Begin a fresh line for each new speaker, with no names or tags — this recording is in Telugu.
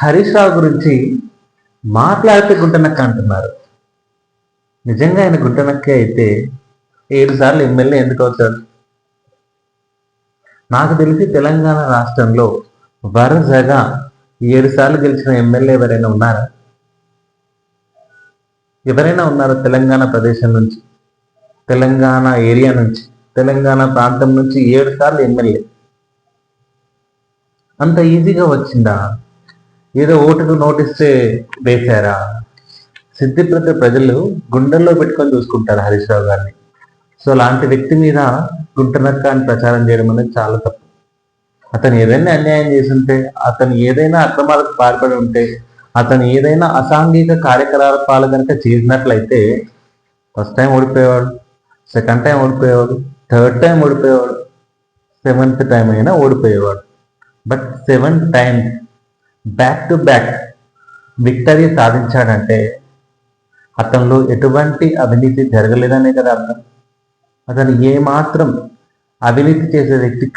హరీష్ రావు గురించి మాట్లాడితే గుంటనక్క అంటున్నారు. నిజంగా ఆయన గుంటనక్కే అయితే 7 సార్లు ఎమ్మెల్యే ఎందుకు అవుతాడు? నాకు తెలిసి తెలంగాణ రాష్ట్రంలో వరుసగా 7 సార్లు గెలిచిన ఎమ్మెల్యే ఎవరైనా ఉన్నారా? ఎవరైనా ఉన్నారా? తెలంగాణ ప్రదేశం నుంచి, తెలంగాణ ఏరియా నుంచి, తెలంగాణ ప్రాంతం నుంచి 7 సార్లు ఎమ్మెల్యే అంత ఈజీగా వచ్చిందా? ఏదో ఓటుకు నోటిస్తే వేశారా? సిద్దిపేట ప్రజలు గుండెల్లో పెట్టుకొని చూసుకుంటారు హరీష్ రావు గారిని. సో అలాంటి వ్యక్తి మీద గుంటనక్క అని ప్రచారం చేయడం అనేది చాలా తప్పు. అతను ఏదైనా అన్యాయం చేసుంటే, అతను ఏదైనా అక్రమాలకు పాల్పడి ఉంటే, అతను ఏదైనా అసాంఘిక కార్యకలాపాలు కనుక చేసినట్లయితే ఫస్ట్ టైం ఓడిపోయేవాడు, సెకండ్ టైం ఓడిపోయేవాడు, థర్డ్ టైం ఓడిపోయేవాడు, సెవెంత్ టైం అయినా ఓడిపోయేవాడు. But 7 times back to back victory సాధించాడంటే అతనిలో ఎటువంటి అవినీతి జరగలేదనే కదా అర్థం. అతను ఏమాత్రం అవినీతి చేసే వ్యక్తి